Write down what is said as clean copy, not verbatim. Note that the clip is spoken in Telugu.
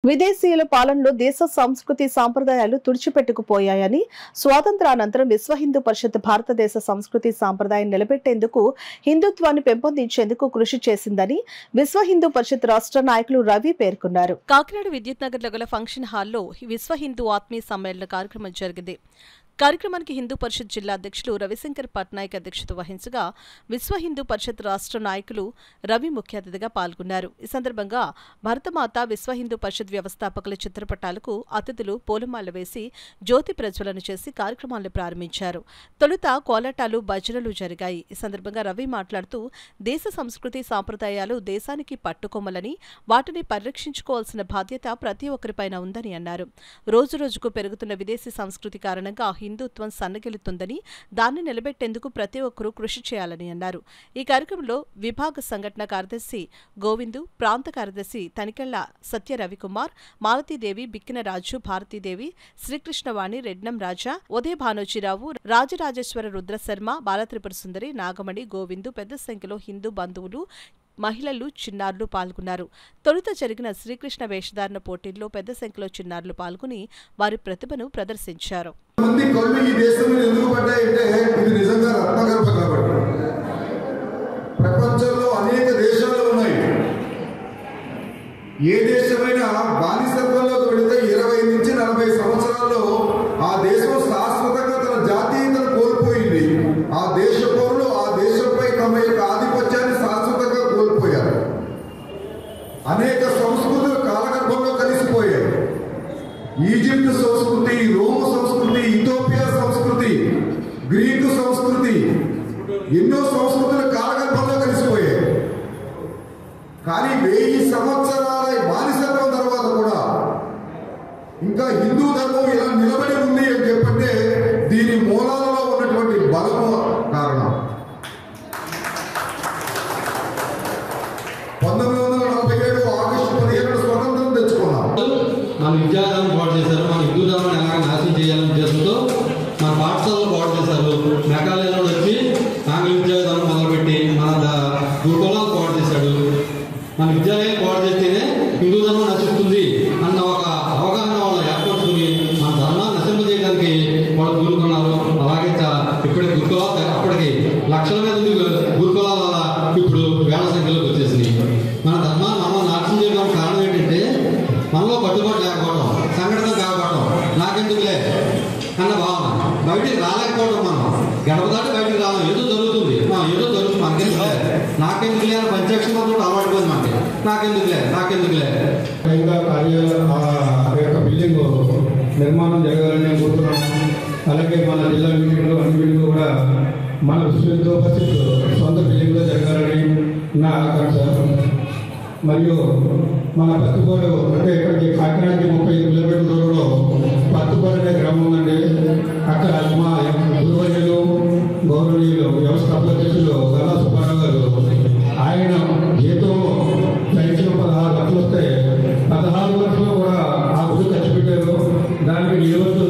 విదేశీయుల పాలనలో దేశ సంస్కృతి సాంప్రదాయాలు తుడిచిపెట్టుకుపోయాయని, స్వాతంత్రానంతరం విశ్వ హిందూ పరిషత్ భారతదేశ సంస్కృతి సాంప్రదాయం నిలబెట్టేందుకు, హిందుత్వాన్ని పెంపొందించేందుకు కృషి చేసిందని విశ్వ హిందూ పరిషత్ రాష్ట్ర నాయకులు రవి పేర్కొన్నారు. కాకినాడ విద్యుత్ నగర్లో గల ఫంక్షన్ హాల్లో విశ్వ హిందూ ఆత్మీయ సమ్మేళన కార్యక్రమం జరిగింది. కార్యక్రమానికి హిందూ పరిషత్ జిల్లా అధ్యక్షులు రవిశంకర్ పట్నాయక్ అధ్యక్షత వహించగా, విశ్వ హిందూ పరిషత్ రాష్ట్ర నాయకులు రవి ముఖ్య అతిథిగా పాల్గొన్నారు. ఈ సందర్భంగా భరతమాత విశ్వ హిందూ పరిషత్ వ్యవస్థాపకుల చిత్రపటాలకు అతిథులు పూలమాల వేసి జ్యోతి ప్రజ్వలన చేసి కార్యక్రమాలను ప్రారంభించారు. తొలుత కోలాటాలు, భజనలు జరిగాయి. ఈ సందర్భంగా రవి మాట్లాడుతూ, దేశ సంస్కృతి సాంప్రదాయాలు దేశానికి పట్టుకొమ్మలని, వాటిని పరిరక్షించుకోవాల్సిన బాధ్యత ప్రతి ఒక్కరిపైన ఉందని అన్నారు. రోజురోజుకు పెరుగుతున్న విదేశీ సంస్కృతి కారణంగా హిందుత్వం సన్నగిలుతుందని, దాన్ని నిలబెట్టేందుకు ప్రతి ఒక్కరూ కృషి చేయాలని అన్నారు. ఈ కార్యక్రమంలో విభాగ సంఘటన కార్యదర్శి గోవిందు, ప్రాంత కార్యదర్శి తనికెళ్ల సత్య రవికుమార్, మాలతీదేవి, బిక్కిన రాజు, భారతీదేవి, శ్రీకృష్ణవాణి, రెడ్నం రాజా, ఉదయ భానోజీరావు, రాజరాజేశ్వర రుద్రశర్మ, బాలత్రిపుర సుందరి, నాగమణి, గోవిందు, పెద్ద సంఖ్యలో హిందూ బంధువులు, మహిళలు, చిన్నారులు పాల్గొన్నారు. తొలుత జరిగిన శ్రీకృష్ణ వేషధారణ పోటీల్లో పెద్ద సంఖ్యలో చిన్నారులు పాల్గొని వారి ప్రతిభను ప్రదర్శించారు. ప్రపంచంలో అనేక దేశాలు ఉన్నాయి. ఏ దేశమైనా బానిసత్వంలోకి వెళితే 20 నుంచి 40 సంవత్సరాల్లో ఆ దేశం శాశ్వతంగా తన జాతీయతను కోల్పోయింది. ఆ దేశ పౌరులు ఆ దేశంపై తమ యొక్క ఆధిపత్యాన్ని శాశ్వతంగా కోల్పోయారు. అనేక సంస్కృతులు కాలగర్భంలో కలిసిపోయాయి. ఈజిప్ట్ సంస్కృతి, రోమ్ సంస్కృతి, ఇథియోపియా సంస్కృతి, గ్రీకు సంస్కృతి, ఎన్నో సంస్కృతులు కాలగర్భంలో కలిసిపోయాయి. కానీ 1000 సంవత్సరాల బానిసత్వం తర్వాత కూడా ఇంకా హిందూ ధర్మం ఇలా నిలబడి ఉంది అని చెప్పంటే దీని మూలాలలో ఉన్నటువంటి బలము కారణం. 1947 ఆగస్టు 17 స్వతంత్రం తెచ్చుకున్నాం. మన విద్యాదానం పాటు చేశారు. మన హిందూ ధర్మాన్ని ఎలాగ నాశనం చేయాలనే ఉద్దేశంతో మన పాఠశాలలో పాటు చేశారు. మేఘాలయలో వచ్చి ఆంగ్ల విద్యాదానం మొదలుపెట్టి మన గురుకులాలు పాటు చేశాడు. మన విద్యాలయం పాటు చేస్తేనే హిందూ ధర్మం నశిస్తుంది అన్న ఒక అవగాహన వాళ్ళు ఏర్పడుతుంది మన ధర్మాన్ని నశింపజేయడానికి వాళ్ళు కోరుకున్నారు. అలాగే ఇప్పటికి గురుకులాలు అప్పటికి లక్షల మీద గురుకులాల వల్ల ఇప్పుడు వేల సంఖ్యలోకి వచ్చేసింది. మన ధర్మాన్ని మనం నాశనం చేయడానికి కారణం ఏంటంటే మనలో కట్టుబాటు లేకపోవడం, సంఘటన కాకపోవడం, నాకెందుకులే అన్న భావన, బయటికి రాలేకపోవడం, మనం గడప దాటి బయటికి రావడం, ఏదో జరుగుతుంది మనకెందుకులే, నాకెందుకులే అని పంచాక్షరంతో అలవాటుపోయింది. మనకి నాకెందుకులే ఇంకా యొక్క బిల్డింగ్ నిర్మాణం జరగాలని కోరుతున్నాం. అలాగే మన జిల్లా మీటింగ్లో అన్ని బిల్డింగ్ కూడా మన విశ్వతో సొంత బిల్డింగ్లో జరగాలని నా ఆకాంక్ష. మరియు మన పత్తిపాడు అంటే ఇక్కడికి కాకినాడకి 35 కిలోమీటర్ల దూరంలో పత్తిపాడు అనే గ్రామం ఉందండి. అక్కడ మా గురువర్యులు, గౌరవనీయులు వ్యవస్థాపక అధ్యక్షులు గల్లా సుబ్బారావు గారు, ఆయన జీతంలో పెన్షన్ 16 లక్షలు వస్తే 16 లక్షలు కూడా ఆ గుడి ఖర్చు పెట్టారు. దానికి నిలువలు